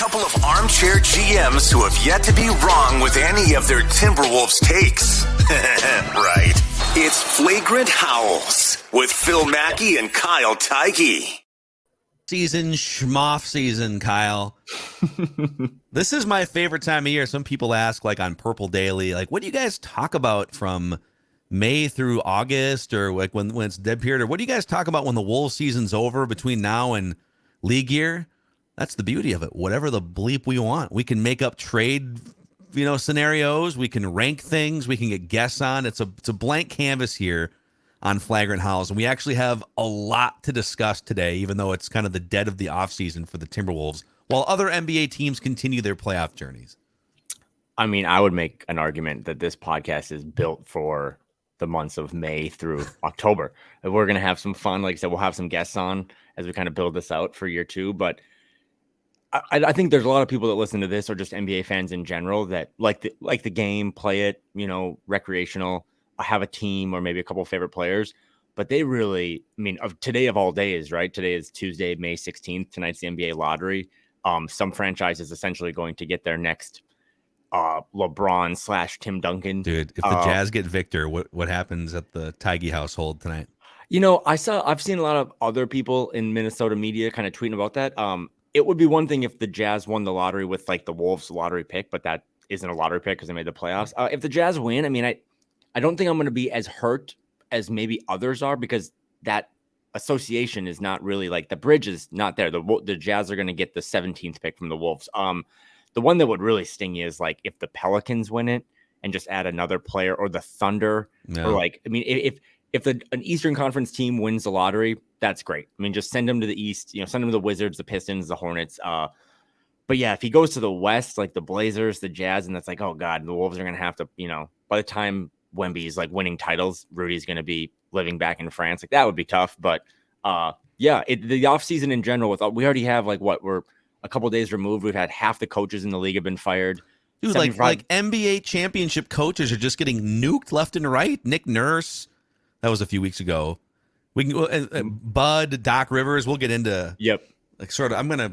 couple of armchair GMs who have yet to be wrong with any of their Timberwolves takes. Right. It's Flagrant Howls with Phil Mackey and Kyle Theige. Season, schmoff season, Kyle. This is my favorite time of year. Some people ask, like on Purple Daily, like, what do you guys talk about from May through August, or like when it's dead period, or what do you guys talk about when the Wolves season's over between now and league year? That's the beauty of it. Whatever the bleep we want, we can make up trade, scenarios. We can rank things. We can get guests on. It's a blank canvas here on Flagrant Howls, and we actually have a lot to discuss today, even though it's kind of the dead of the offseason for the Timberwolves, while other NBA teams continue their playoff journeys. I mean, I would make an argument that this podcast is built for the months of May through October. We're going to have some fun. Like I said, we'll have some guests on as we kind of build this out for year two. But I think there's a lot of people that listen to this, or just NBA fans in general, that like the game, play it, recreational, have a team or maybe a couple of favorite players. But they really, of today of all days, right? Today is Tuesday, May 16th. Tonight's the NBA lottery. Some franchise is essentially going to get their next LeBron / Tim Duncan. Dude, if the Jazz get Victor, what happens at the Theige household tonight? I've seen a lot of other people in Minnesota media kind of tweeting about that. It would be one thing if the Jazz won the lottery with like the Wolves lottery pick, but that isn't a lottery pick because they made the playoffs. If the Jazz win, I don't think I'm going to be as hurt as maybe others are, because that association is not really, like, the bridge is not there. The Jazz are going to get the 17th pick from the Wolves. The one that would really sting you is like if the Pelicans win it and just add another player, or the Thunder, or like, if an Eastern Conference team wins the lottery, that's great. Just send them to the East, send them to the Wizards, the Pistons, the Hornets. But yeah, if he goes to the West, like the Blazers, the Jazz, and that's like, oh God, the Wolves are going to have to, by the time Wemby's like winning titles, Rudy's going to be living back in France. Like, that would be tough. But the offseason in general, we already have we're a couple days removed. We've had half the coaches in the league have been fired. Dude, like NBA championship coaches are just getting nuked left and right. Nick Nurse, that was a few weeks ago. We can go, Bud, Doc Rivers. We'll get into sort of. I'm gonna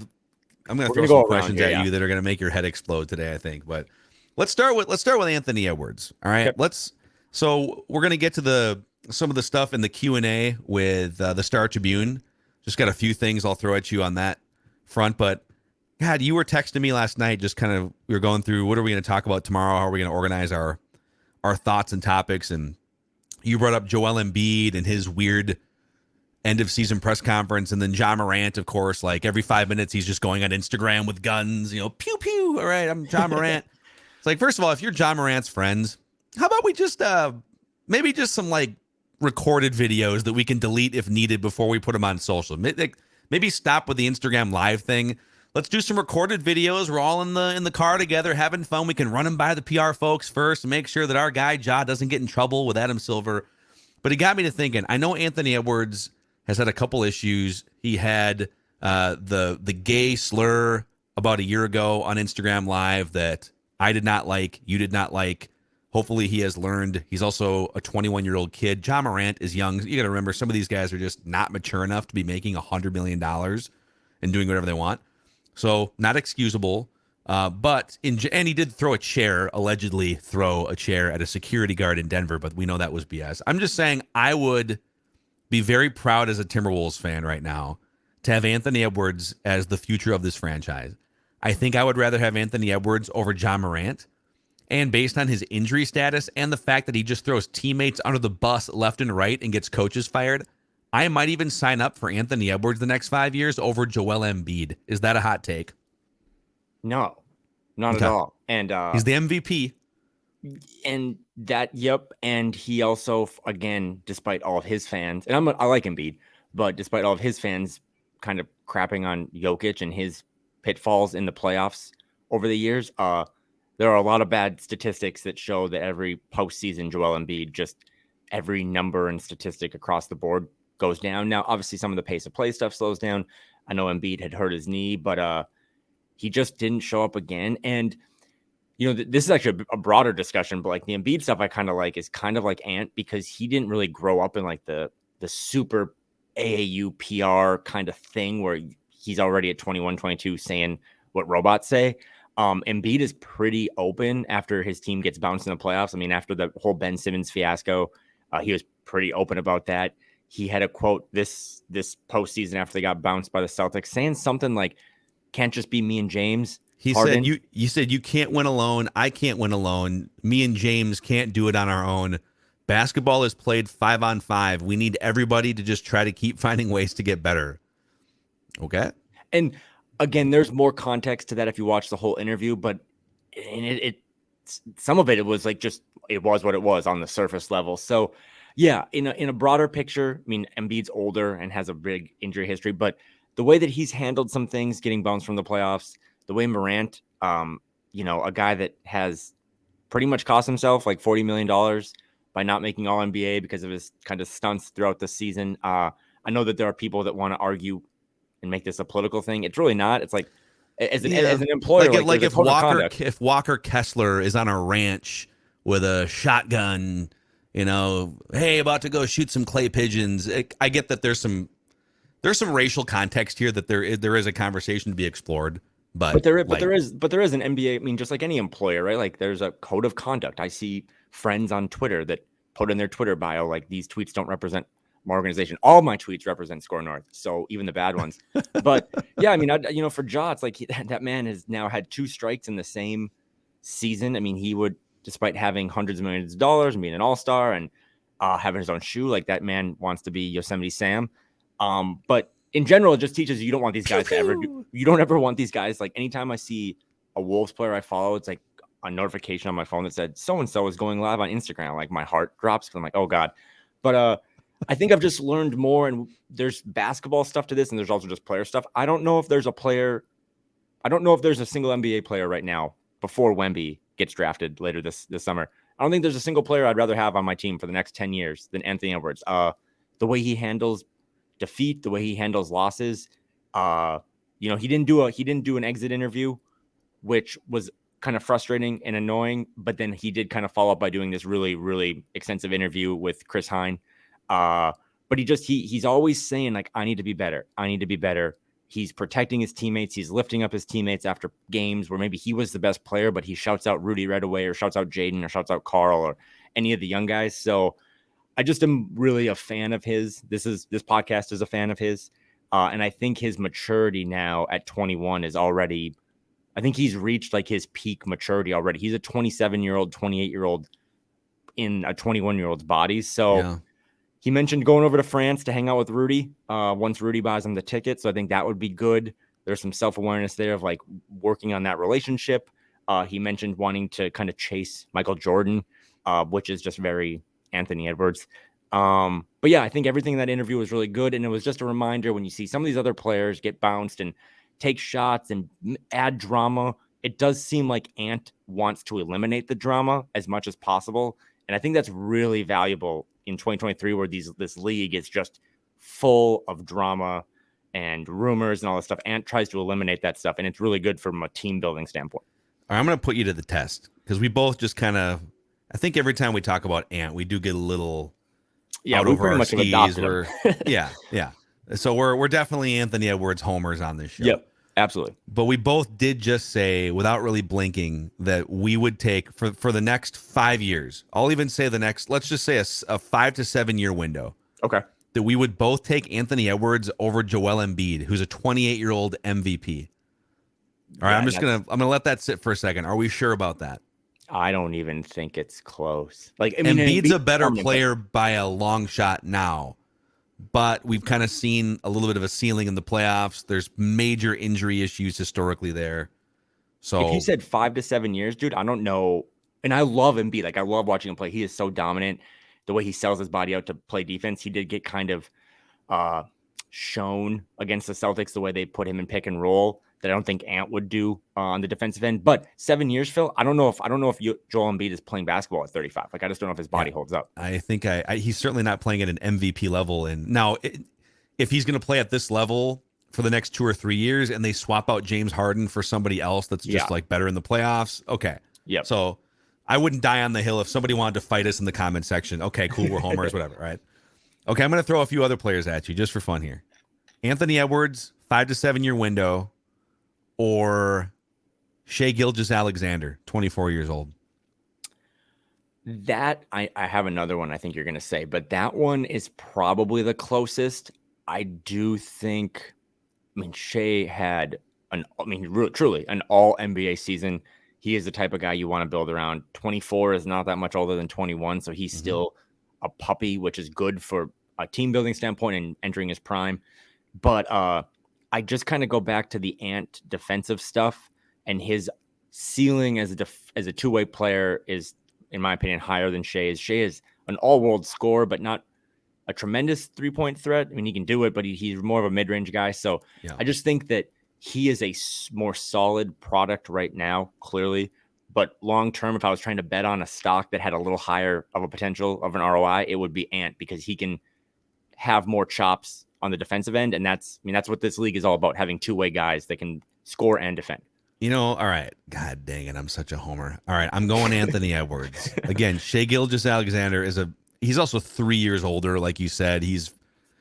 throw some questions at you that are gonna make your head explode today, I think. But let's start with Anthony Edwards. All right, So we're gonna get to some of the stuff in the Q&A with the Star Tribune. Just got a few things I'll throw at you on that front, but God, you were texting me last night. Just kind of, we were going through, what are we going to talk about tomorrow? How are we going to organize our thoughts and topics? And you brought up Joel Embiid and his weird end of season press conference, and then Ja Morant, of course, like every 5 minutes he's just going on Instagram with guns, pew pew. All right, I'm Ja Morant. It's like, first of all, if you're Ja Morant's friends, how about we just maybe just some like recorded videos that we can delete if needed before we put them on social. Maybe stop with the Instagram live thing. Let's do some recorded videos. We're all in the car together having fun. We can run them by the PR folks first and make sure that our guy Ja doesn't get in trouble with Adam Silver. But it got me to thinking. I know Anthony Edwards has had a couple issues. He had the gay slur about a year ago on Instagram Live that I did not like, you did not like. Hopefully he has learned. He's also a 21-year-old kid. Ja Morant is young. You got to remember, some of these guys are just not mature enough to be making $100 million and doing whatever they want. So not excusable. And he did allegedly throw a chair at a security guard in Denver, but we know that was BS. I'm just saying, I would be very proud as a Timberwolves fan right now to have Anthony Edwards as the future of this franchise. I think I would rather have Anthony Edwards over Ja Morant. And based on his injury status and the fact that he just throws teammates under the bus left and right and gets coaches fired, I might even sign up for Anthony Edwards the next 5 years over Joel Embiid. Is that a hot take? No, not at all. And he's the MVP. And that, yep. And he also, again, despite all of his fans, and I like Embiid, but despite all of his fans kind of crapping on Jokic and his pitfalls in the playoffs over the years, there are a lot of bad statistics that show that every postseason Joel Embiid, just every number and statistic across the board goes down. Now, obviously, some of the pace of play stuff slows down. I know Embiid had hurt his knee, but he just didn't show up again. And, this is actually a broader discussion, but like the Embiid stuff I kind of like is kind of like Ant, because he didn't really grow up in like the super AAU PR kind of thing where he's already at 21, 22 saying what robots say. Embiid is pretty open after his team gets bounced in the playoffs. I mean, after the whole Ben Simmons fiasco, he was pretty open about that. He had a quote this postseason after they got bounced by the Celtics saying something like, "Can't just be me and James." He Harden. said, "You said you can't win alone. I can't win alone. Me and James can't do it on our own. Basketball is played 5-on-5. We need everybody to just try to keep finding ways to get better." Okay. And again, there's more context to that if you watch the whole interview, but some of it was like just it was what it was on the surface level. So yeah, in a broader picture, I mean, Embiid's older and has a big injury history, but the way that he's handled some things, getting bounced from the playoffs, the way Morant, a guy that has pretty much cost himself like $40 million by not making All NBA because of his kind of stunts throughout the season. I know that there are people that want to argue and make this a political thing. It's really not. It's like as an employer, like if Walker Kessler is on a ranch with a shotgun, hey, about to go shoot some clay pigeons. I get that there's some racial context here, that there is a conversation to be explored. But there is an NBA. I mean, just like any employer, right? Like there's a code of conduct. I see friends on Twitter that put in their Twitter bio, like, these tweets don't represent my organization. All my tweets represent SKOR North, so even the bad ones. But yeah, I mean, for Ja, it's like that man has now had 2 strikes in the same season. I mean, he would, despite having hundreds of millions of dollars and being an all-star and having his own shoe, like that man wants to be Yosemite Sam. But in general, it just teaches you don't want these guys you don't ever want these guys. Like anytime I see a Wolves player I follow, it's like a notification on my phone that said so-and-so is going live on Instagram. Like my heart drops because I'm like, oh God. But I think I've just learned more, and there's basketball stuff to this, and there's also just player stuff. I don't know if there's a single NBA player right now before Wemby gets drafted later this summer. I don't think there's a single player I'd rather have on my team for the next 10 years than Anthony Edwards. The way he handles defeat, the way he handles losses. He didn't do an exit interview, which was kind of frustrating and annoying, but then he did kind of follow up by doing this really, really extensive interview with Chris Hine. But he's always saying, like, I need to be better. I need to be better. He's protecting his teammates. He's lifting up his teammates after games where maybe he was the best player, but he shouts out Rudy right away, or shouts out Jaden, or shouts out Carl, or any of the young guys. So I just am really a fan of his. This podcast is a fan of his. And I think his maturity now at 21 is already, I think he's reached like his peak maturity already. He's a 27-year-old, 28-year-old in a 21-year-old's body. So yeah. He mentioned going over to France to hang out with Rudy once Rudy buys him the ticket. So I think that would be good. There's some self-awareness there of like working on that relationship. He mentioned wanting to kind of chase Michael Jordan, which is just very Anthony Edwards. But yeah, I think everything in that interview was really good. And it was just a reminder, when you see some of these other players get bounced and take shots and add drama, it does seem like Ant wants to eliminate the drama as much as possible. And I think that's really valuable in 2023, where this league is just full of drama and rumors and all this stuff. Ant tries to eliminate that stuff, and it's really good from a team building standpoint. All right, I'm going to put you to the test, because we both just kind of, I think every time we talk about Ant, we do get a little out over our skis. Yeah. So we're definitely Anthony Edwards homers on this show. Yep, absolutely. But we both did just say, without really blinking, that we would take for the next 5 years. I'll even say let's just say a 5 to 7 year window. Okay. That we would both take Anthony Edwards over Joel Embiid, who's a 28-year-old MVP. All right, I'm gonna let that sit for a second. Are we sure about that? I don't even think it's close. Embiid's a better player by a long shot now, but we've kind of seen a little bit of a ceiling in the playoffs. There's major injury issues historically there. So if you said 5 to 7 years, dude, I don't know. And I love Embiid. Like, I love watching him play. He is so dominant. The way he sells his body out to play defense, he did get kind of shown against the Celtics, the way they put him in pick and roll, that I don't think Ant would do on the defensive end. But 7 years, Phil, I don't know if Joel Embiid is playing basketball at 35. Like, I just don't know if his body holds up. I think he's certainly not playing at an MVP level. And now, if he's going to play at this level for the next 2 or 3 years, and they swap out James Harden for somebody else that's just like better in the playoffs, okay. Yeah. So I wouldn't die on the hill if somebody wanted to fight us in the comment section. Okay, cool, we're homers, whatever, right? Okay, I'm going to throw a few other players at you just for fun here. Anthony Edwards, 5 to 7 year window, or Shai Gilgeous-Alexander, 24 years old? That I have another one I think you're going to say, but that one is probably the closest. I do think, Shai had truly an all NBA season. He is the type of guy you want to build around. 24 is not that much older than 21, so he's still a puppy, which is good for a team building standpoint and entering his prime. But I just kind of go back to the Ant defensive stuff, and his ceiling as a two-way player is, in my opinion, higher than Shai's. Shai is an all-world scorer, but not a tremendous three-point threat. He can do it, but he's more of a mid-range guy. So I just think that he is a more solid product right now, clearly. But long-term, if I was trying to bet on a stock that had a little higher of a potential of an ROI, it would be Ant, because he can have more chops on the defensive end. And that's what this league is all about, having two-way guys that can score and defend. All right. God dang it, I'm such a homer. All right, I'm going Anthony Edwards. Again, Shai Gilgeous-Alexander he's also 3 years older, like you said.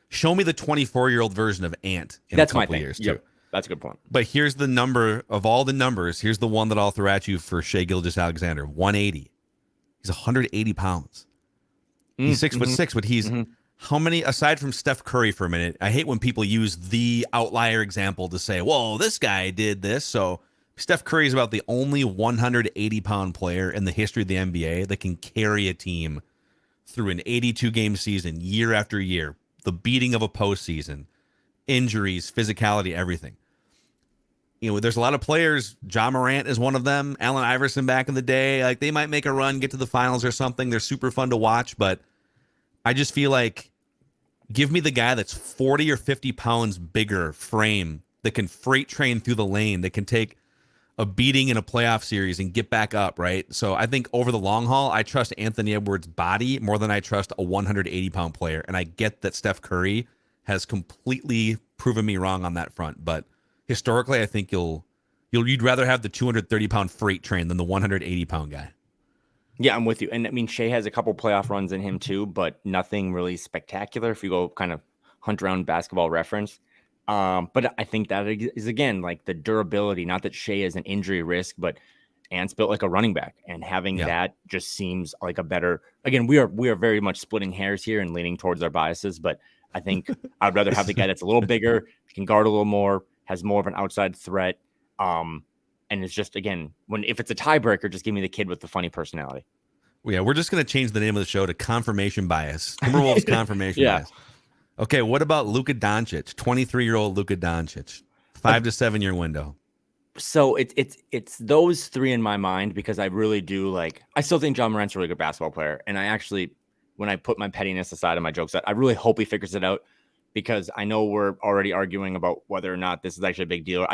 Show me the 24-year-old version of Ant in a couple years, too. Yep. That's a good point. But here's the number of all the numbers. Here's the one that I'll throw at you for Shai Gilgeous-Alexander, 180. He's 180 pounds. He's 6'6", but he's how many, aside from Steph Curry for a minute, I hate when people use the outlier example to say, whoa, this guy did this. So Steph Curry is about the only 180-pound player in the history of the NBA that can carry a team through an 82-game season year after year, the beating of a postseason, injuries, physicality, everything. There's a lot of players. Ja Morant is one of them. Allen Iverson back in the day. Like, they might make a run, get to the finals or something. They're super fun to watch, but I just feel like give me the guy that's 40 or 50 pounds bigger frame that can freight train through the lane, that can take a beating in a playoff series and get back up, right? So I think over the long haul, I trust Anthony Edwards' body more than I trust a 180-pound player. And I get that Steph Curry has completely proven me wrong on that front, but historically, I think you'd rather have the 230-pound freight train than the 180-pound guy. Yeah, I'm with you. And Shai has a couple playoff runs in him too, but nothing really spectacular if you go kind of hunt around Basketball Reference. But I think that is, again, like the durability, not that Shai is an injury risk, but Ant's built like a running back, and having that just seems like a better, again, we are very much splitting hairs here and leaning towards our biases, but I think I'd rather have the guy that's a little bigger, can guard a little more, has more of an outside threat. And it's just, again, if it's a tiebreaker, just give me the kid with the funny personality. Well, yeah, we're just going to change the name of the show to Confirmation Bias. Timberwolves Confirmation Bias. Okay, what about Luka Doncic? 23-year-old Luka Doncic, 5 to 7 year window. So it's those three in my mind, because I really do I still think Ja Morant's a really good basketball player, and I actually, when I put my pettiness aside and my jokes out, I really hope he figures it out, because I know we're already arguing about whether or not this is actually a big deal.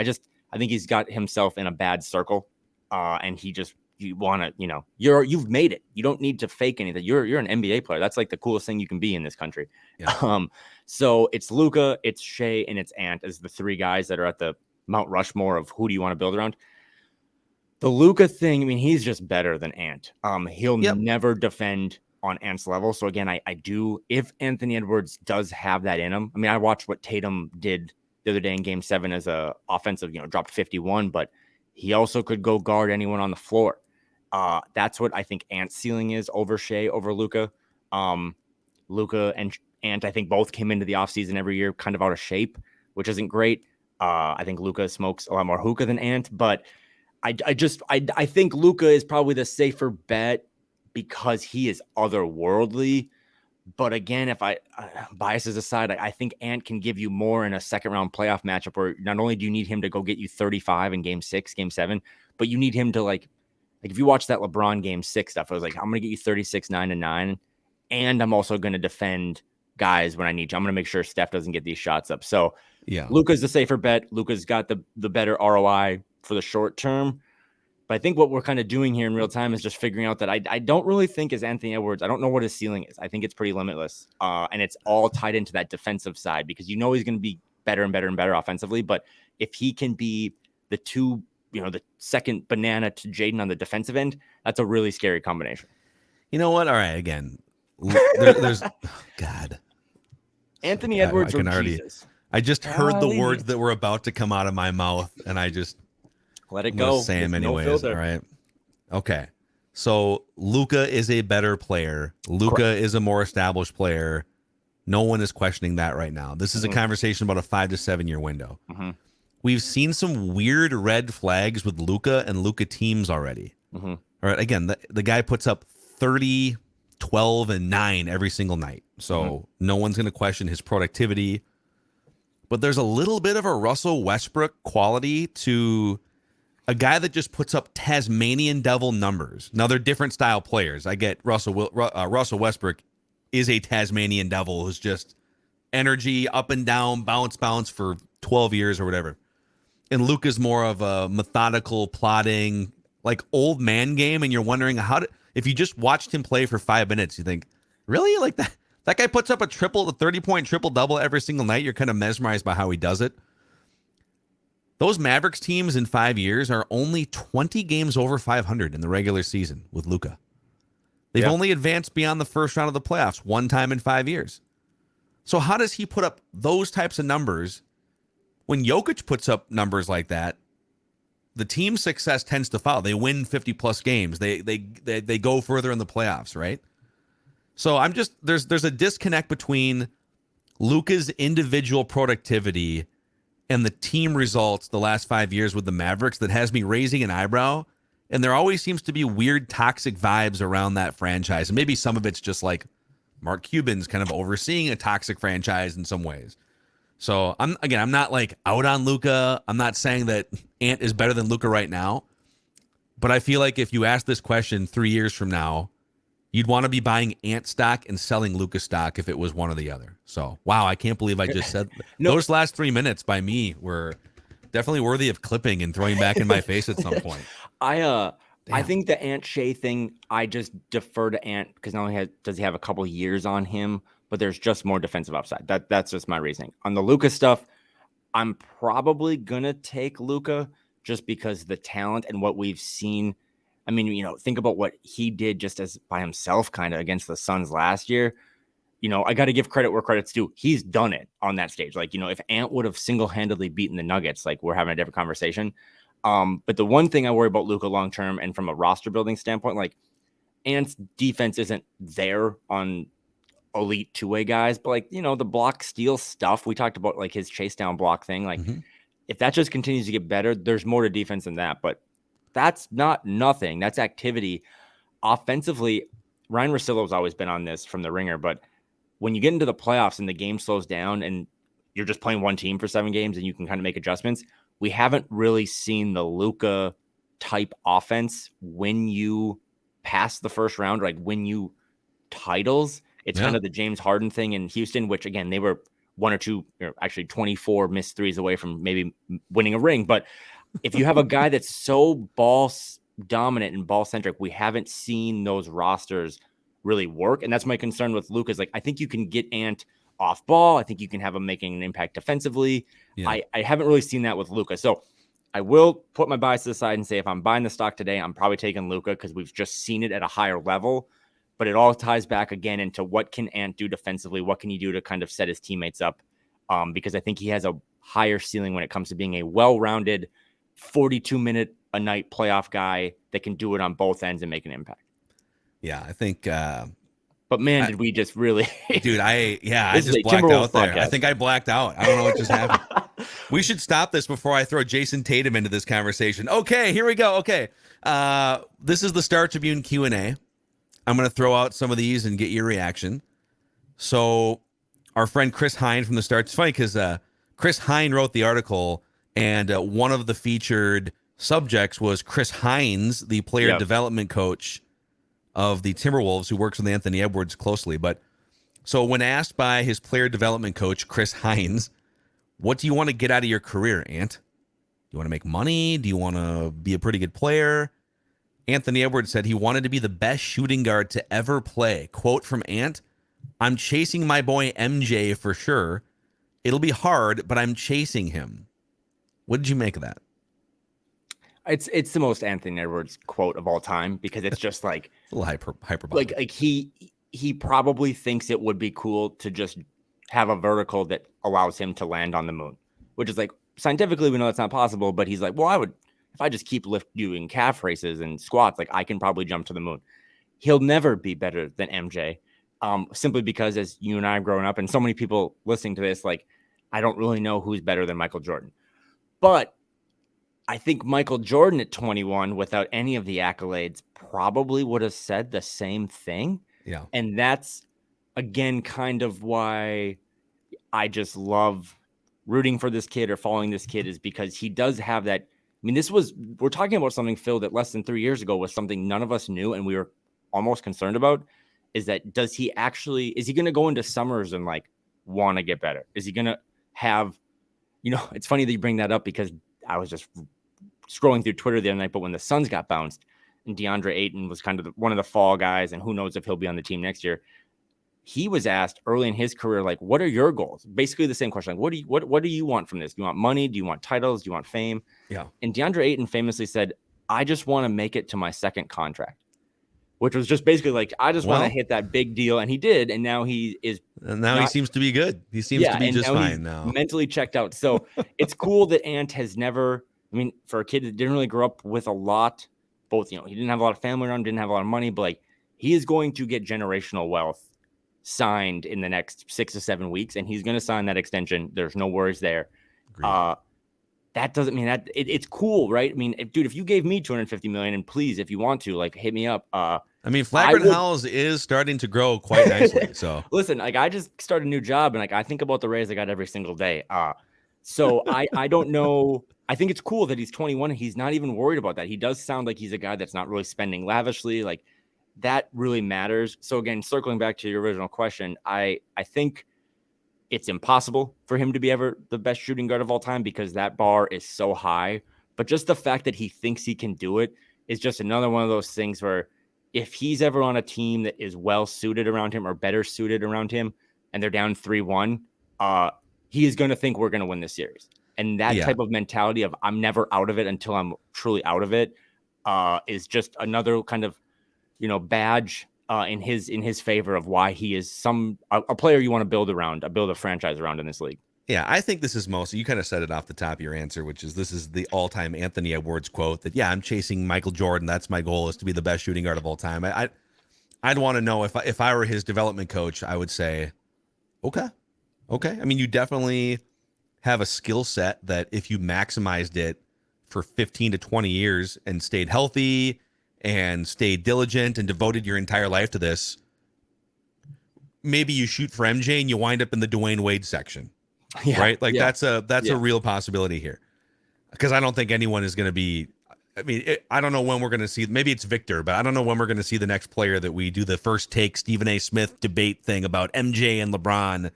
I think he's got himself in a bad circle, and you want to, you've made it. You don't need to fake anything. You're an NBA player. That's like the coolest thing you can be in this country. Yeah. So it's Luka, it's Shai, and it's Ant as the three guys that are at the Mount Rushmore of who do you want to build around. The Luka thing, he's just better than Ant. He'll never defend on Ant's level. So again, I do, if Anthony Edwards does have that in him. I watched what Tatum did the other day in Game 7 as a offensive, dropped 51, but he also could go guard anyone on the floor. That's what I think Ant's ceiling is over Shai, over Luka. Luka and Ant, I think, both came into the offseason every year kind of out of shape, which isn't great. I think Luka smokes a lot more hookah than Ant, but I think Luka is probably the safer bet because he is otherworldly. But again, if biases aside, I think Ant can give you more in a second round playoff matchup where not only do you need him to go get you 35 in Game 6, Game 7, but you need him to like if you watch that LeBron Game 6 stuff, I was like, I'm going to get you 36, 9 and 9. And I'm also going to defend guys when I need to. I'm going to make sure Steph doesn't get these shots up. So yeah, Luka's the safer bet. Luka's got the better ROI for the short term. But I think what we're kind of doing here in real time is just figuring out that I don't really think is Anthony Edwards. I don't know what his ceiling is. I think it's pretty limitless. And it's all tied into that defensive side because he's going to be better and better and better offensively. But if he can be the the second banana to Jaden on the defensive end, that's a really scary combination. You know what? All right, again, there's God. Anthony Edwards or Jesus. I just heard the words that were about to come out of my mouth, and I just Let it I'm go. gonna say him There's no anyways. filter. All right. Okay. So Luka is a better player. Luka is a more established player. No one is questioning that right now. This is a conversation about a 5 to 7 year window. We've seen some weird red flags with Luka and Luka teams already. All right. Again, the guy puts up 30, 12, and 9 every single night. So no one's going to question his productivity. But there's a little bit of a Russell Westbrook quality to a guy that just puts up Tasmanian devil numbers. Now, they're different style players. I get Russell Westbrook is a Tasmanian devil who's just energy up and down, bounce for 12 years or whatever. And Luka's more of a methodical, plodding, like old man game. And you're wondering if you just watched him play for 5 minutes, you think, really? Like that guy puts up a 30-point triple-double every single night. You're kind of mesmerized by how he does it. Those Mavericks teams in 5 years are only 20 games over 500 in the regular season with Luka. They've only advanced beyond the first round of the playoffs one time in 5 years. So how does he put up those types of numbers when Jokic puts up numbers like that? The team's success tends to follow. They win 50-plus games. They go further in the playoffs, right? So there's a disconnect between Luka's individual productivity and the team results the last 5 years with the Mavericks that has me raising an eyebrow. And there always seems to be weird toxic vibes around that franchise. And maybe some of it's just like Mark Cuban's kind of overseeing a toxic franchise in some ways. So I'm not like out on Luka. I'm not saying that Ant is better than Luka right now. But I feel like if you ask this question 3 years from now, you'd want to be buying Ant stock and selling Luka stock if it was one or the other. So, wow, I can't believe I just said those last 3 minutes by me were definitely worthy of clipping and throwing back in my face at some point. I think the Ant Shea thing, I just defer to Ant because not only does he have a couple years on him, but there's just more defensive upside. That's just my reasoning. On the Luka stuff, I'm probably going to take Luka just because the talent and what we've seen. I mean, think about what he did just as by himself kind of against the Suns last year. I got to give credit where credit's due. He's done it on that stage. Like, if Ant would have single-handedly beaten the Nuggets, like we're having a different conversation. But the one thing I worry about Luka long-term and from a roster building standpoint, like Ant's defense isn't there on elite two-way guys, but like, the block steal stuff, we talked about like his chase down block thing. Like if that just continues to get better, there's more to defense than that. But that's not nothing. That's activity. Offensively, Ryan Russillo's always been on this from the Ringer, but when you get into the playoffs and the game slows down and you're just playing one team for 7 games and you can kind of make adjustments, we haven't really seen the Luka type offense when you pass the first round, like when you titles. It's kind of the James Harden thing in Houston, which again, they were 1 or 2, or actually 24 missed threes away from maybe winning a ring. But if you have a guy that's so ball dominant and ball centric, we haven't seen those rosters really work. And that's my concern with Luka is like, I think you can get Ant off ball. I think you can have him making an impact defensively. Yeah. I haven't really seen that with Luka. So I will put my bias to the side and say, if I'm buying the stock today, I'm probably taking Luka because we've just seen it at a higher level. But it all ties back again into what can Ant do defensively? What can he do to kind of set his teammates up? Because I think he has a higher ceiling when it comes to being a well-rounded 42-minute a night playoff guy that can do it on both ends and make an impact. Yeah, I think. But man, did we just really, dude? I just blacked out there. Podcast. I think I blacked out. I don't know what just happened. We should stop this before I throw Jason Tatum into this conversation. Okay, here we go. Okay, this is the Star Tribune Q&A. I'm going to throw out some of these and get your reaction. So, our friend Chris Hine from the Star. It's funny because Chris Hine wrote the article, and one of the featured subjects was Chris Hines, the player development coach of the Timberwolves, who works with Anthony Edwards closely. But so when asked by his player development coach, Chris Hines, what do you want to get out of your career, Ant? Do you want to make money? Do you want to be a pretty good player? Anthony Edwards said he wanted to be the best shooting guard to ever play. Quote from Ant, "I'm chasing my boy MJ for sure. It'll be hard, but I'm chasing him." What did you make of that? It's the most Anthony Edwards quote of all time because it's just like a little hyperbolic. Like he probably thinks it would be cool to just have a vertical that allows him to land on the moon, which is like scientifically we know that's not possible. But he's like, well, if I just keep doing calf races and squats, like I can probably jump to the moon. He'll never be better than MJ, simply because as you and I have grown up, and so many people listening to this, like I don't really know who's better than Michael Jordan. But I think Michael Jordan at 21, without any of the accolades, probably would have said the same thing. Yeah. And that's, again, kind of why I just love rooting for this kid or following this kid, is because he does have that. I mean, we're talking about something, Phil, that less than 3 years ago was something none of us knew and we were almost concerned about, is that is he going to go into summers and like want to get better? Is he going to have, it's funny that you bring that up, because I was just scrolling through Twitter the other night, but when the Suns got bounced and DeAndre Ayton was kind of one of the fall guys, and who knows if he'll be on the team next year, he was asked early in his career, like, what are your goals? Basically the same question. Like, what do you want from this? Do you want money? Do you want titles? Do you want fame? Yeah. And DeAndre Ayton famously said, I just want to make it to my second contract, which was just basically like, I just want to hit that big deal. And he did. And now he is. And now he seems to be good. He seems to be just fine now. Mentally checked out. So it's cool that Ant has never, for a kid that didn't really grow up with a lot, both, he didn't have a lot of family around, didn't have a lot of money, but like he is going to get generational wealth signed in the next 6 to 7 weeks, and he's going to sign that extension. There's no worries there. That doesn't mean that it's cool, right? I mean, if you gave me $250 million, and please, if you want to, like, hit me up. Flagrant Howls is starting to grow quite nicely. So listen, like, I just started a new job, and like I think about the raise I got every single day. So I don't know. I think it's cool that he's 21 and he's not even worried about that. He does sound like he's a guy that's not really spending lavishly. Like, that really matters. So again, circling back to your original question, I think it's impossible for him to be ever the best shooting guard of all time, because that bar is so high. But just the fact that he thinks he can do it is just another one of those things where if he's ever on a team that is well suited around him or better suited around him, and they're down 3-1, he is going to think we're going to win this series. And that type of mentality of I'm never out of it until I'm truly out of it is just another kind of, badge in his favor of why he is a player you want to build a franchise around in this league. Yeah, I think this is mostly, you kind of said it off the top of your answer, which is this is the all-time Anthony Edwards quote that, I'm chasing Michael Jordan. That's my goal, is to be the best shooting guard of all time. I'd want to know if I were his development coach, I would say, okay. You definitely have a skill set that if you maximized it for 15 to 20 years and stayed healthy and stayed diligent and devoted your entire life to this, maybe you shoot for MJ and you wind up in the Dwayne Wade section, right? Like that's a real possibility here, because I don't think anyone is going to be, I don't know when we're going to see, maybe it's Victor, but I don't know when we're going to see the next player that we do the first take Stephen A. Smith debate thing about MJ and LeBron.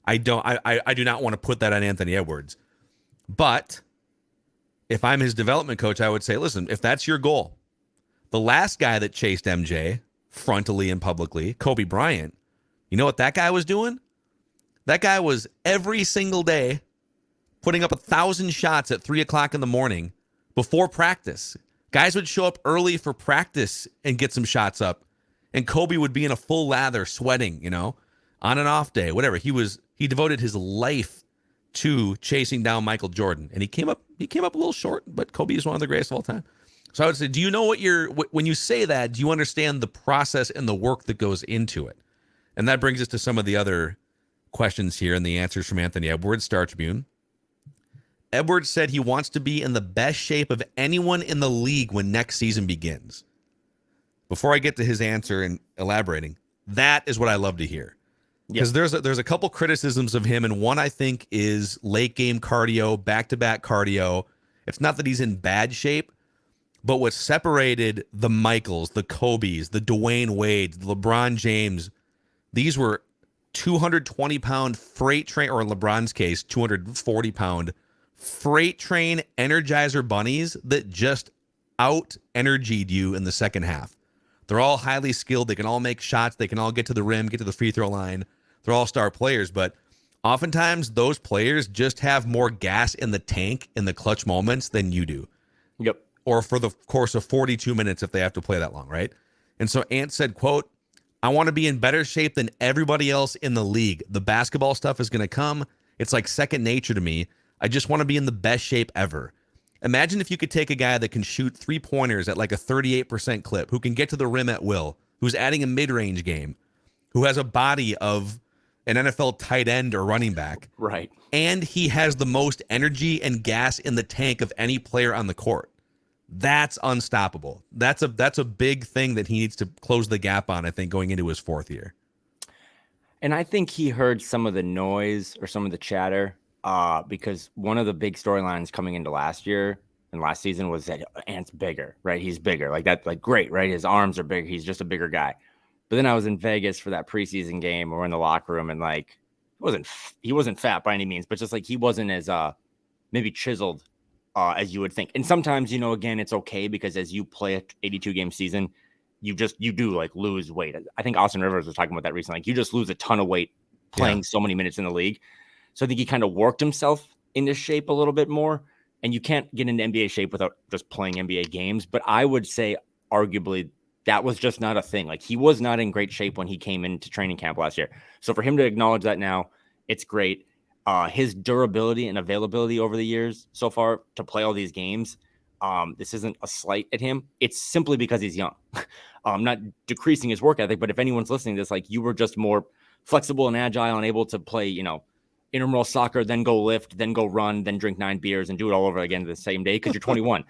I do not want to put that on Anthony Edwards, but if I'm his development coach, I would say, listen, if that's your goal, the last guy that chased MJ frontally and publicly, Kobe Bryant, you know what that guy was doing? That guy was every single day putting up 1,000 shots at 3:00 in the morning before practice. Guys would show up early for practice and get some shots up, and Kobe would be in a full lather sweating, on an off day, whatever. He devoted his life to chasing down Michael Jordan, and he came up a little short, but Kobe is one of the greatest of all time. So I would say, do you know when you say that, do you understand the process and the work that goes into it? And that brings us to some of the other questions here and the answers from Anthony Edwards, Star Tribune. Edwards said he wants to be in the best shape of anyone in the league when next season begins. Before I get to his answer and elaborating, that is what I love to hear. Because there's a couple criticisms of him, and one I think is late game cardio, back-to-back cardio. It's not that he's in bad shape, but what separated the Michaels, the Kobes, the Dwayne Wades, the LeBron James, these were 220-pound freight train, or in LeBron's case, 240-pound freight train Energizer bunnies that just out-energied you in the second half. They're all highly skilled. They can all make shots. They can all get to the rim, get to the free throw line. They're all star players, but oftentimes those players just have more gas in the tank in the clutch moments than you do. Yep. Or for the course of 42 minutes if they have to play that long, right? And so Ant said, quote, I want to be in better shape than everybody else in the league. The basketball stuff is going to come. It's like second nature to me. I just want to be in the best shape ever. Imagine if you could take a guy that can shoot 3-pointers at like a 38% clip, who can get to the rim at will, who's adding a mid-range game, who has a body of an NFL tight end or running back. Right. And he has the most energy and gas in the tank of any player on the court. That's unstoppable. That's a big thing that he needs to close the gap on, I think, going into his fourth year. And I think he heard some of the noise or some of the chatter because one of the big storylines coming into last year and last season was that Ant's bigger, right? He's bigger. Like that, like great, right? His arms are big. He's just a bigger guy. But then I was in Vegas for that preseason game. We're in the locker room, and like he wasn't fat by any means, but just like he wasn't as maybe chiseled as you would think. And sometimes, again, it's okay because as you play a 82 game season, you do like lose weight. I think Austin Rivers was talking about that recently. Like you just lose a ton of weight playing so many minutes in the league. So I think he kind of worked himself into shape a little bit more. And you can't get into NBA shape without just playing NBA games. But I would say arguably that was just not a thing. Like he was not in great shape when he came into training camp last year. So for him to acknowledge that now, it's great. His durability and availability over the years so far to play all these games, this isn't a slight at him. It's simply because he's young. I'm not decreasing his work ethic, but if anyone's listening to this, like you were just more flexible and agile and able to play, intramural soccer, then go lift, then go run, then drink 9 beers and do it all over again the same day because you're 21.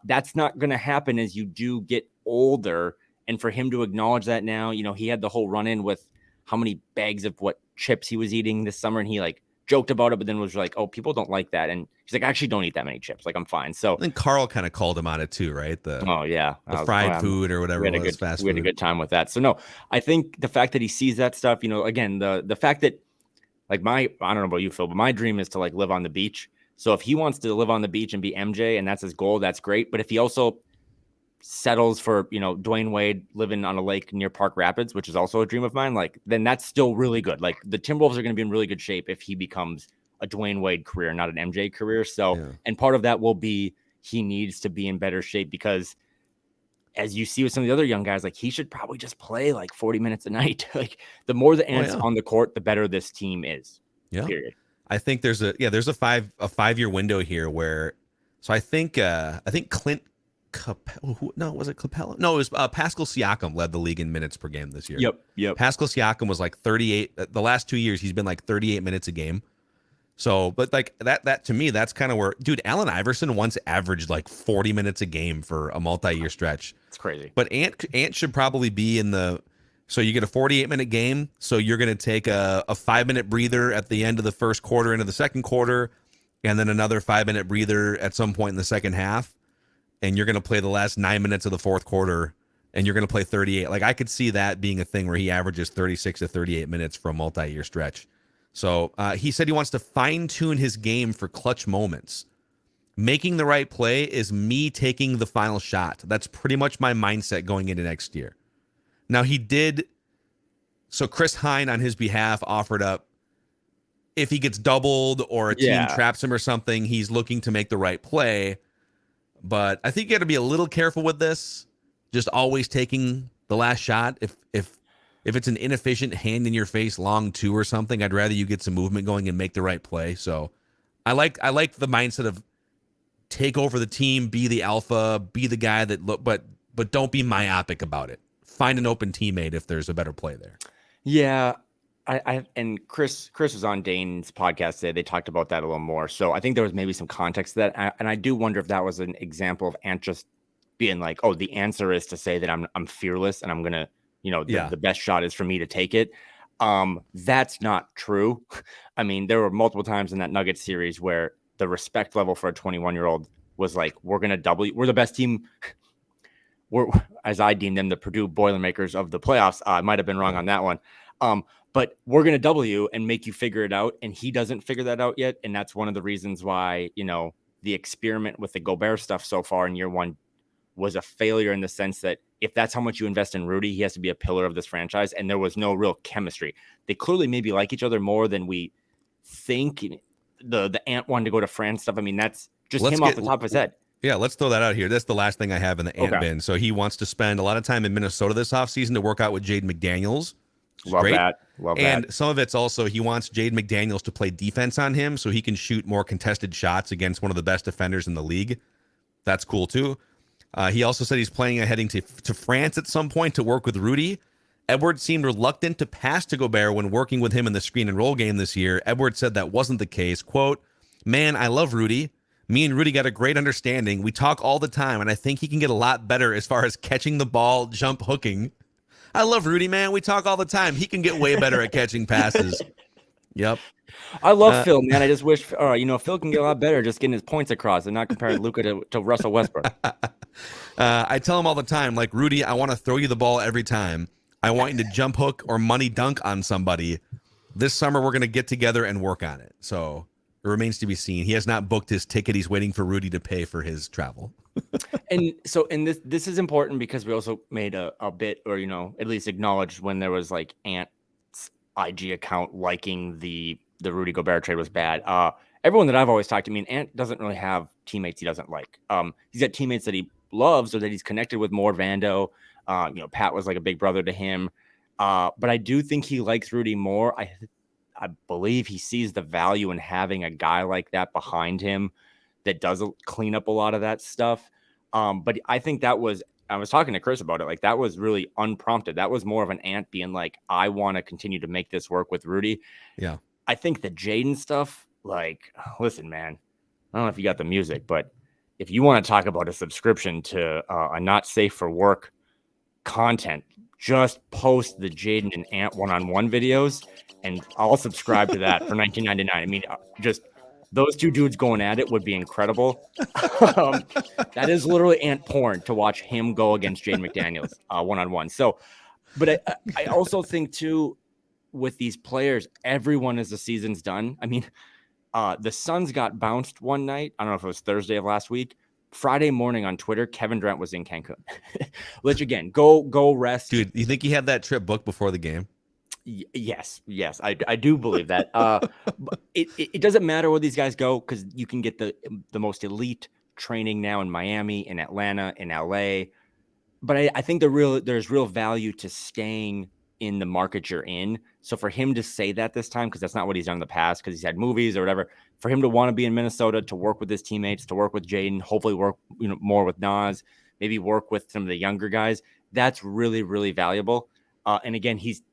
That's not going to happen as you do get older. And for him to acknowledge that now, he had the whole run-in with how many bags of what chips he was eating this summer, and he like joked about it, but then was like, "Oh, people don't like that," and he's like, "I actually don't eat that many chips. Like I'm fine." So then Carl kind of called him on it too, right? The fried food or whatever. We had a good time with that. So no, I think the fact that he sees that stuff, again, the fact that like I don't know about you, Phil, but my dream is to like live on the beach. So if he wants to live on the beach and be MJ and that's his goal, that's great. But if he also settles for, Dwayne Wade living on a lake near Park Rapids, which is also a dream of mine, like then that's still really good. Like the Timberwolves are going to be in really good shape if he becomes a Dwayne Wade career, not an MJ career. So, and part of that will be he needs to be in better shape because as you see with some of the other young guys, like he should probably just play like 40 minutes a night. Like the more the Ants on the court, the better this team is. Yeah. Period. I think there's a 5-year window here where, so I think Clint was it Capella? No, it was Pascal Siakam led the league in minutes per game this year. Yep. Pascal Siakam was like 38. The last 2 years, he's been like 38 minutes a game. So, but like that to me, that's kind of where, dude, Allen Iverson once averaged like 40 minutes a game for a multi-year stretch. It's crazy. But Ant should probably be in so you get a 48-minute game. So you're going to take a 5-minute breather at the end of the first quarter into the second quarter, and then another 5-minute breather at some point in the second half. And you're going to play the last 9 minutes of the fourth quarter, and you're going to play 38. Like I could see that being a thing where he averages 36 to 38 minutes for a multi-year stretch. So he said he wants to fine-tune his game for clutch moments. Making the right play is me taking the final shot. That's pretty much my mindset going into next year. Now so Chris Hine on his behalf offered up, if he gets doubled or a team traps him or something, he's looking to make the right play. But I think you got to be a little careful with this. Just always taking the last shot. If it's an inefficient hand in your face long 2 or something, I'd rather you get some movement going and make the right play. So I like the mindset of take over the team, be the alpha, be the guy that but don't be myopic about it. Find an open teammate if there's a better play there. Yeah. And Chris was on Dane's podcast today. They talked about that a little more. So I think there was maybe some context to that. And I do wonder if that was an example of Ant just being like, oh, the answer is to say that I'm fearless and I'm going to, the best shot is for me to take it. That's not true. I mean, there were multiple times in that Nuggets series where the respect level for a 21-year-old was like, we're going to double you. We're the best team. We're, as I deem them, the Purdue Boilermakers of the playoffs. I might have been wrong on that one. But we're going to double you and make you figure it out. And he doesn't figure that out yet. And that's one of the reasons why, the experiment with the Gobert stuff so far in year one was a failure in the sense that if that's how much you invest in Rudy, he has to be a pillar of this franchise. And there was no real chemistry. They clearly maybe like each other more than we think. The Ant wanted to go to France stuff. I mean, that's just off the top of his head. Yeah, let's throw that out here. That's the last thing I have in the Ant bin. So he wants to spend a lot of time in Minnesota this offseason to work out with Jaden McDaniels, Love that. And some of it's also he wants Jaden McDaniels to play defense on him so he can shoot more contested shots against one of the best defenders in the league. That's cool too. He also said he's planning on heading to France at some point to work with Rudy. Edwards seemed reluctant to pass to Gobert when working with him in the screen and roll game this year. Edwards said that wasn't the case. Quote, "Man, I love Rudy. Me and Rudy got a great understanding. We talk all the time, and I think he can get a lot better as far as catching the ball, jump hooking. I love Rudy, man. We talk all the time. He can get way better at catching passes." Yep. I love Phil, man. I just wish, Phil can get a lot better just getting his points across and not comparing Luka to Russell Westbrook. I tell him all the time, like, Rudy, I want to throw you the ball every time. I want you to jump hook or money dunk on somebody. This summer, we're going to get together and work on it. So it remains to be seen. He has not booked his ticket. He's waiting for Rudy to pay for his travel. And this is important because we also made a bit, or, at least acknowledged when there was like Ant's IG account liking the Rudy Gobert trade was bad. Everyone that I've always talked to, Ant doesn't really have teammates he doesn't like. He's got teammates that he loves or that he's connected with more. Vando, Pat was like a big brother to him. But I do think he likes Rudy more. I believe he sees the value in having a guy like that behind him that does clean up a lot of that stuff. But I think I was talking to Chris about it. Like, that was really unprompted. That was more of an Ant being like, I want to continue to make this work with Rudy. Yeah. I think the Jaden stuff, like, listen, man, I don't know if you got the music, but if you want to talk about a subscription to a not safe for work content, just post the Jaden and Ant one-on-one videos, and I'll subscribe to that for $19.99. Just those two dudes going at it would be incredible. That is literally Ant porn to watch him go against Jaden McDaniels one-on-one. So, but I also think too, with these players, everyone as the season's done. The Suns got bounced one night. I don't know if it was Thursday of last week. Friday morning on Twitter, Kevin Durant was in Cancun. Which, again, go rest. Dude, you think he had that trip booked before the game? Yes, I do believe that. It doesn't matter where these guys go because you can get the most elite training now in Miami, in Atlanta, in LA. But I think there's real value to staying in the market you're in. So for him to say that this time, because that's not what he's done in the past, because he's had movies or whatever, for him to want to be in Minnesota, to work with his teammates, to work with Jaden, hopefully work more with Nas, maybe work with some of the younger guys, that's really, really valuable. And again, he's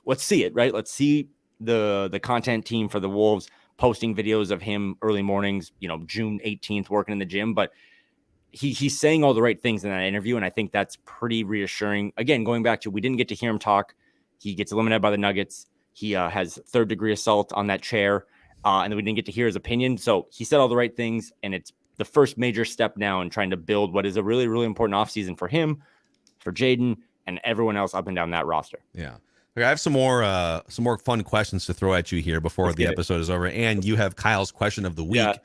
let's see it, right? Let's see the content team for the Wolves posting videos of him early mornings, June 18th, working in the gym. But he's saying all the right things in that interview, and I think that's pretty reassuring. Again, going back to, we didn't get to hear him talk. He gets eliminated by the Nuggets. He has third-degree assault on that chair, and then we didn't get to hear his opinion. So he said all the right things, and it's the first major step now in trying to build what is a really, really important offseason for him, for Jaden, and everyone else up and down that roster. Yeah. Okay, I have some more fun questions to throw at you here before the episode is over, and you have Kyle's question of the week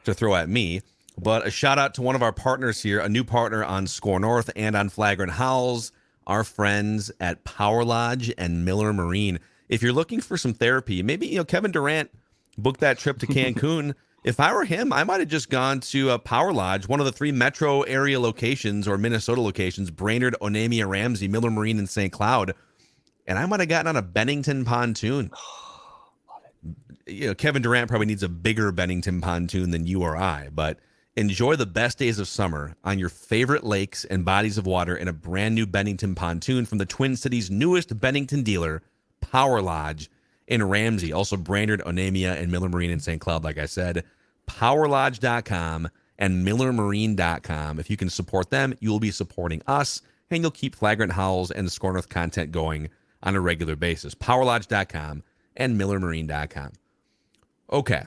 to throw at me. But a shout out to one of our partners here, a new partner on SKOR North and on Flagrant Howls, our friends at Power Lodge and Miller Marine. If you're looking for some therapy, maybe Kevin Durant booked that trip to Cancun. If I were him, I might have just gone to Power Lodge, one of the 3 metro area locations or Minnesota locations, Brainerd, Onamia, Ramsey, Miller Marine, and St. Cloud, and I might have gotten on a Bennington pontoon. Kevin Durant probably needs a bigger Bennington pontoon than you or I, but enjoy the best days of summer on your favorite lakes and bodies of water in a brand new Bennington pontoon from the Twin Cities' newest Bennington dealer, Power Lodge in Ramsey. Also Brainerd, Onamia, and Miller Marine in St. Cloud, like I said. PowerLodge.com and MillerMarine.com. If you can support them, you will be supporting us, and you'll keep Flagrant Howls and the SKOR North content going on a regular basis. PowerLodge.com and MillerMarine.com. Okay.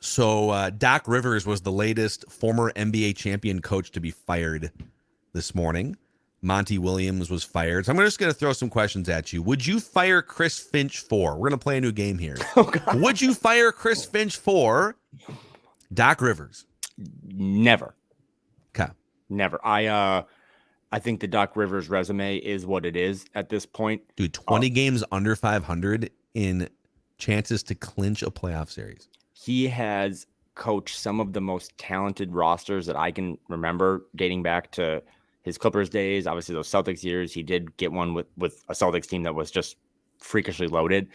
So Doc Rivers was the latest former NBA champion coach to be fired this morning. Monty Williams was fired. So I'm just going to throw some questions at you. Would you fire Chris Finch for? We're going to play a new game here. Oh, God. Would you fire Chris Finch for Doc Rivers? Never. Okay. Never. I think the Doc Rivers resume is what it is at this point. Dude, 20 games under 500 in chances to clinch a playoff series. He has coached some of the most talented rosters that I can remember, dating back to his Clippers days, obviously those Celtics years. He did get one with a Celtics team that was just freakishly loaded.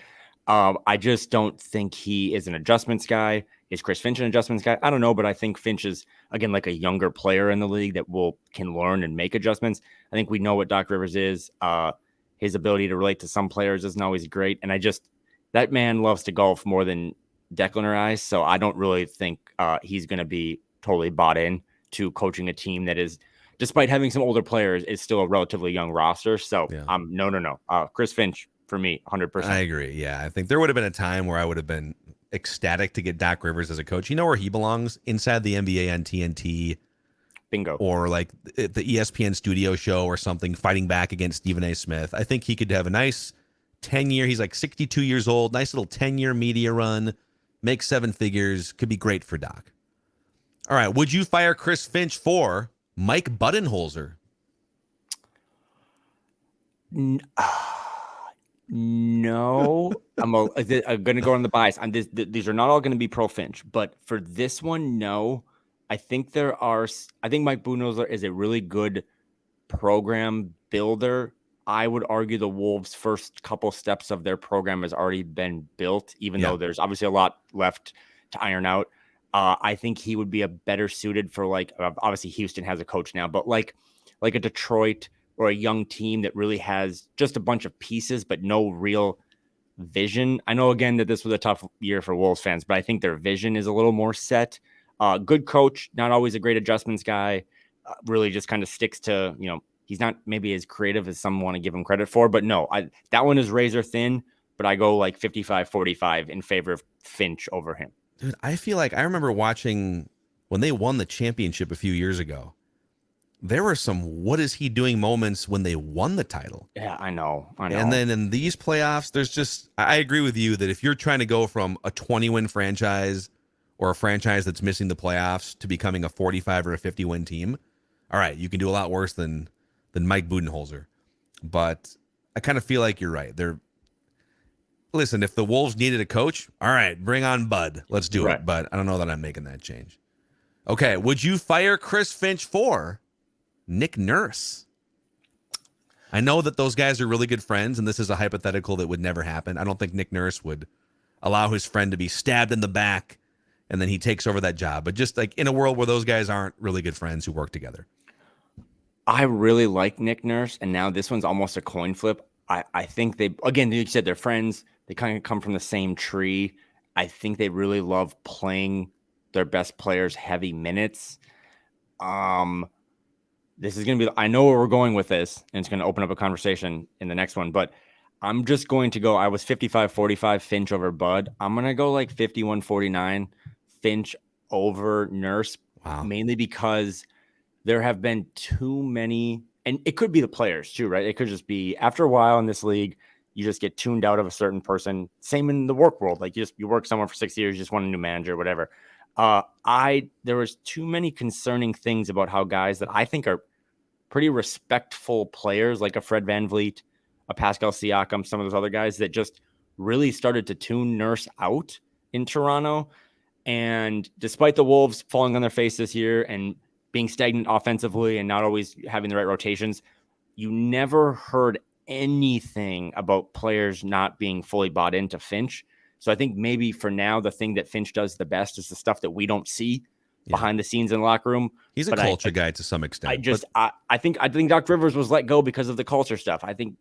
I just don't think he is an adjustments guy. Is Chris Finch an adjustments guy? I don't know, but I think Finch is, again, like a younger player in the league that can learn and make adjustments. I think we know what Doc Rivers is. His ability to relate to some players isn't always great. And that man loves to golf more than Declan or I. So I don't really think he's going to be totally bought in to coaching a team that is, despite having some older players, is still a relatively young roster. So no. Chris Finch for me, 100%. I agree. Yeah, I think there would have been a time where I would have been ecstatic to get Doc Rivers as a coach. You know where he belongs? Inside the NBA on TNT. Bingo. Or like the ESPN studio show or something, fighting back against Stephen A. Smith. I think he could have a nice 10-year, he's like 62 years old, nice little 10-year media run, make 7 figures, could be great for Doc. All right, would you fire Chris Finch for Mike Budenholzer? No, I'm going to go on the bias. These are not all going to be pro Finch, but for this one, no. I think Mike Budenholzer is a really good program builder. I would argue the Wolves' first couple steps of their program has already been built, even though there's obviously a lot left to iron out. I think he would be a better suited for obviously Houston has a coach now, but like a Detroit or a young team that really has just a bunch of pieces, but no real vision. I know, again, that this was a tough year for Wolves fans, but I think their vision is a little more set. Good coach, not always a great adjustments guy, really just kind of sticks to, he's not maybe as creative as some want to give him credit for, but no, that one is razor thin, but I go like 55-45 in favor of Finch over him. Dude, I feel like I remember watching when they won the championship a few years ago. There were some what is he doing moments when they won the title. Yeah, I know. And then in these playoffs, I agree with you that if you're trying to go from a 20-win franchise or a franchise that's missing the playoffs to becoming a 45 or a 50-win team, all right, you can do a lot worse than Mike Budenholzer. But I kind of feel like you're right. Listen, if the Wolves needed a coach, all right, bring on Bud. Let's do it. But I don't know that I'm making that change. Okay, would you fire Chris Finch for Nick Nurse? I know that those guys are really good friends, and this is a hypothetical that would never happen. I don't think Nick Nurse would allow his friend to be stabbed in the back, and then he takes over that job. But just like in a world where those guys aren't really good friends who work together. I really like Nick Nurse, and now this one's almost a coin flip. I think again, you said they're friends. They kind of come from the same tree. I think they really love playing their best players heavy minutes. This is going to be, I know where we're going with this, and it's going to open up a conversation in the next one, but I'm just going to go, I was 55-45 Finch over Bud. I'm going to go like 51-49 Finch over Nurse. Wow. Mainly because there have been too many, and it could be the players too, right? It could just be after a while in this league, you just get tuned out of a certain person. Same in the work world. Like you work somewhere for 6 years, you just want a new manager, whatever. There was too many concerning things about how guys that I think are pretty respectful players, like a Fred VanVleet, a Pascal Siakam, some of those other guys that just really started to tune Nurse out in Toronto. And despite the Wolves falling on their face this year and being stagnant offensively and not always having the right rotations, you never heard anything about players not being fully bought into Finch. So I think maybe for now, the thing that Finch does the best is the stuff that we don't see behind the scenes in the locker room. He's a culture guy to some extent. I think Doc Rivers was let go because of the culture stuff. I think,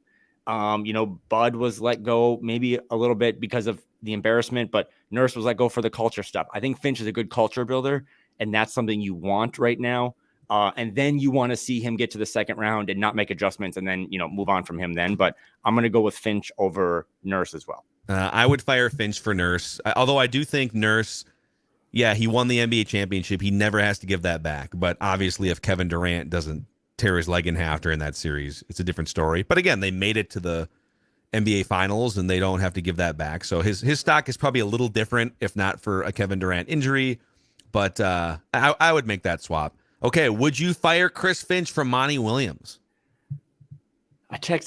Bud was let go maybe a little bit because of the embarrassment, but Nurse was let go for the culture stuff. I think Finch is a good culture builder, and that's something you want right now. And then you want to see him get to the second round and not make adjustments and then, move on from him then. But I'm going to go with Finch over Nurse as well. I would fire Finch for Nurse, although I do think Nurse, he won the NBA championship. He never has to give that back. But obviously, if Kevin Durant doesn't tear his leg in half during that series, it's a different story. But again, they made it to the NBA Finals, and they don't have to give that back. So his stock is probably a little different, if not for a Kevin Durant injury. But I would make that swap. Okay, would you fire Chris Finch for Monty Williams?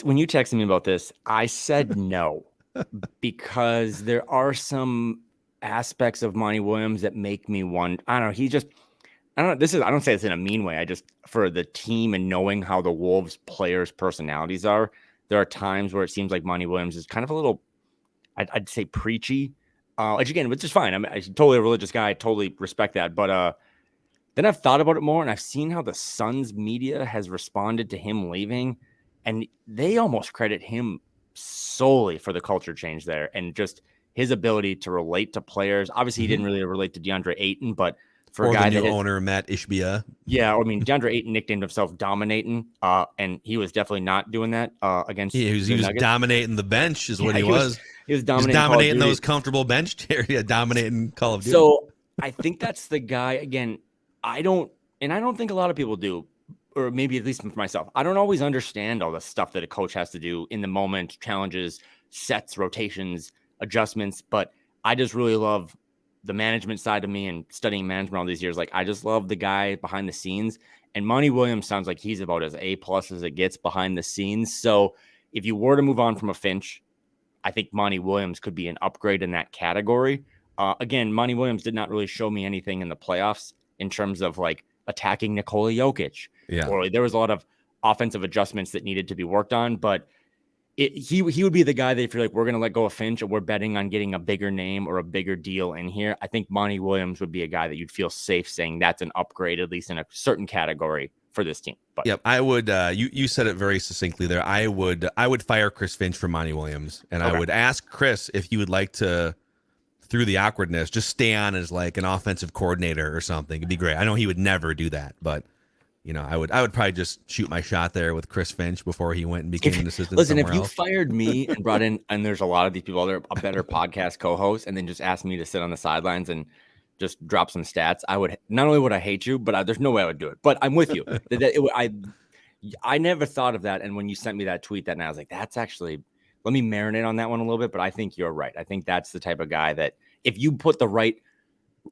When you texted me about this, I said no, because there are some aspects of Monty Williams that make me wonder. I don't know. I don't say it's in a mean way. I just, for the team and knowing how the Wolves players' personalities are, there are times where it seems like Monty Williams is kind of a little, I'd say preachy, which again, which is fine. I'm totally a religious guy. I totally respect that. But then I've thought about it more, and I've seen how the Suns media has responded to him leaving, and they almost credit him solely for the culture change there and just his ability to relate to players. Obviously, he didn't really relate to DeAndre Ayton, but for a guy the new owner, Matt Ishbia. Yeah, I mean, DeAndre Ayton nicknamed himself Dominating, and he was definitely not doing that against he was dominating the bench is what he was. He was dominating those comfortable bench chairs. Yeah, dominating Call of Duty. So I think that's the guy, again, I don't think a lot of people do, or maybe at least for myself. I don't always understand all the stuff that a coach has to do in the moment, challenges, sets, rotations, adjustments, but I just really love the management side of me and studying management all these years. Like, I just love the guy behind the scenes, and Monty Williams sounds like he's about as A+ as it gets behind the scenes. So if you were to move on from a Finch, I think Monty Williams could be an upgrade in that category. Again, Monty Williams did not really show me anything in the playoffs in terms of like attacking Nikola Jokic. Yeah. Or there was a lot of offensive adjustments that needed to be worked on, but he would be the guy that if you're like, we're going to let go of Finch and we're betting on getting a bigger name or a bigger deal in here, I think Monty Williams would be a guy that you'd feel safe saying that's an upgrade, at least in a certain category for this team. But yep, I would. You said it very succinctly there. I would fire Chris Finch for Monty Williams, and I would ask Chris if he would like to, through the awkwardness, just stay on as like an offensive coordinator or something. It'd be great. I know he would never do that, but I would probably just shoot my shot there with Chris Finch before he went and became an assistant. Listen, if you else. fired me and brought in, and there's a lot of these people, they're a better podcast co-host, and then just asked me to sit on the sidelines and just drop some stats, I would, not only would I hate you, but there's no way I would do it. But I'm with you. I never thought of that. And when you sent me that tweet that night, I was like, that's actually, let me marinate on that one a little bit. But I think you're right. I think that's the type of guy that if you put the right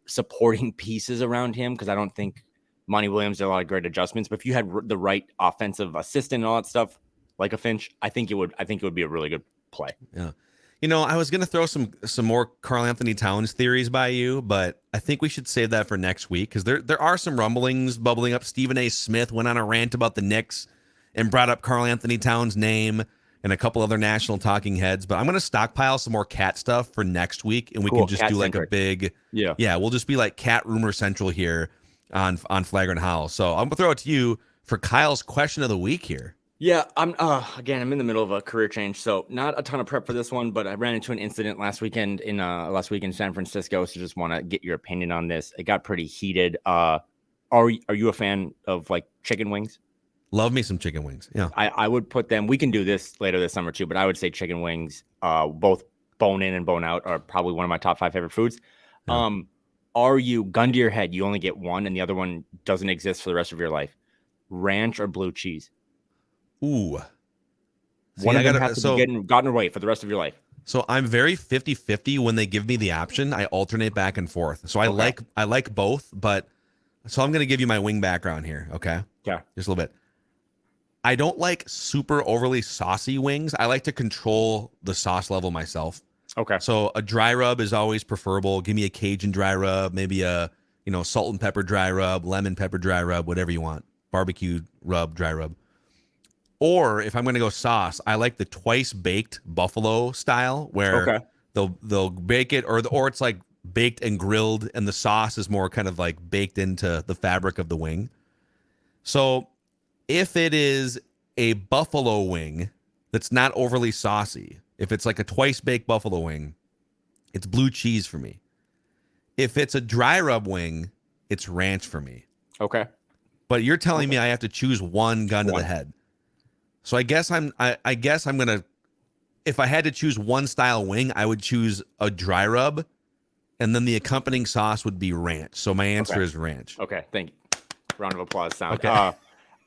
supporting pieces around him, because I don't think Monty Williams did a lot of great adjustments, but if you had the right offensive assistant and all that stuff, like a Finch, I think it would be a really good play. Yeah. I was going to throw some more Karl Anthony Towns theories by you, but I think we should save that for next week because there are some rumblings bubbling up. Stephen A. Smith went on a rant about the Knicks and brought up Karl Anthony Towns' name and a couple other national talking heads. But I'm going to stockpile some more cat stuff for next week, and we can just do like a big we'll just be like cat rumor central here on Flagrant Howl. So I'm going to throw it to you for Kyle's question of the week here. Yeah, I'm in the middle of a career change, so not a ton of prep for this one, but I ran into an incident last week in San Francisco, so just want to get your opinion on this. It got pretty heated. Are you a fan of like chicken wings? Love me some chicken wings. Yeah. I would put them, we can do this later this summer too, but I would say chicken wings, both bone in and bone out, are probably one of my top 5 favorite foods. Yeah. Are you, gun to your head, you only get one and the other one doesn't exist for the rest of your life, ranch or blue cheese? Ooh. One of them has to be gotten away for the rest of your life. So I'm very 50-50 when they give me the option. I alternate back and forth. So I like both, but so I'm going to give you my wing background here, okay? Yeah. Just a little bit. I don't like super overly saucy wings. I like to control the sauce level myself. Okay. So a dry rub is always preferable. Give me a Cajun dry rub, maybe a salt and pepper dry rub, lemon pepper dry rub, whatever you want. Barbecue rub, dry rub. Or if I'm going to go sauce, I like the twice baked buffalo style where they'll bake it or it's like baked and grilled and the sauce is more kind of like baked into the fabric of the wing. So if it is a buffalo wing that's not overly saucy, if it's like a twice baked buffalo wing, it's blue cheese for me. If it's a dry rub wing, it's ranch for me. Okay. But you're telling me I have to choose one gun to the head. So I guess I'm gonna, if I had to choose one style wing, I would choose a dry rub, and then the accompanying sauce would be ranch. So my answer is ranch. Okay, thank you. Round of applause sound. Okay.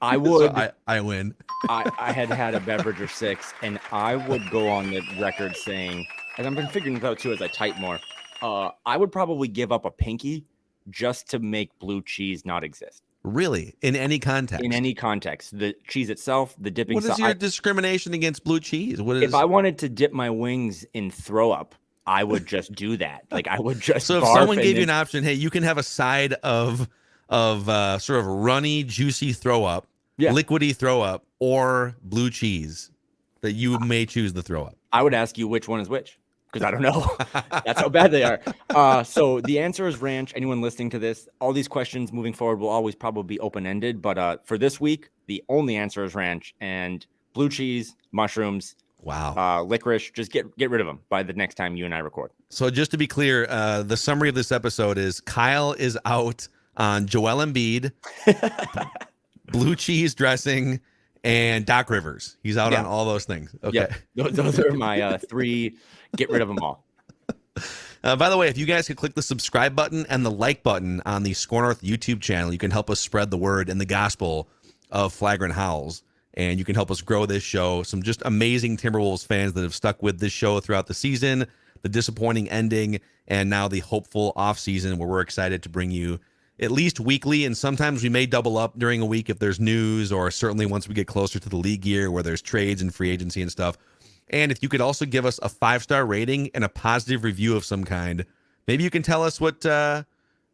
I would. So I win. I had a beverage or 6, and I would go on the record saying, and I've been figuring this out too as I type more. I would probably give up a pinky just to make blue cheese not exist. Really? In any context? In any context. The cheese itself, the dipping sauce. What is your discrimination against blue cheese? If I wanted to dip my wings in throw up, I would just do that. Like I would just. So if someone gave you an option, hey, you can have a side of of sort of runny, juicy throw up, liquidy throw up, or blue cheese that you may choose to throw up? I would ask you which one is which, because I don't know. That's how bad they are. So the answer is ranch. Anyone listening to this, all these questions moving forward will always probably be open-ended. But for this week, the only answer is ranch, and blue cheese, mushrooms, licorice. Just get rid of them by the next time you and I record. So just to be clear, the summary of this episode is Kyle is out on Joel Embiid, blue cheese dressing, and Doc Rivers. He's out on all those things. Okay. Those are my 3. Get rid of them all. By the way, if you guys could click the subscribe button and the like button on the SKOR North YouTube channel, you can help us spread the word and the gospel of Flagrant Howls. And you can help us grow this show. Some just amazing Timberwolves fans that have stuck with this show throughout the season, the disappointing ending, and now the hopeful offseason where we're excited to bring you at least weekly. And sometimes we may double up during a week if there's news, or certainly once we get closer to the league year where there's trades and free agency and stuff. And if you could also give us a 5-star rating and a positive review of some kind, maybe you can tell us what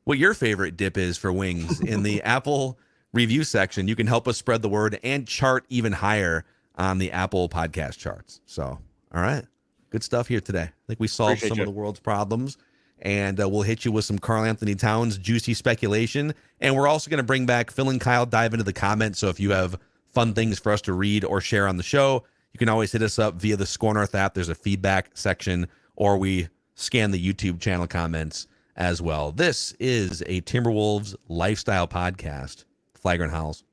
your favorite dip is for wings in the Apple review section. You can help us spread the word and chart even higher on the Apple podcast charts. So, all right. Good stuff here today. I think we solved some of the world's problems, and we'll hit you with some Karl Anthony Towns juicy speculation. And we're also going to bring back Phil and Kyle dive into the comments. So if you have fun things for us to read or share on the show, you can always hit us up via the SKOR North app. There's a feedback section, or we scan the YouTube channel comments as well. This is a Timberwolves lifestyle podcast. Flagrant Howls.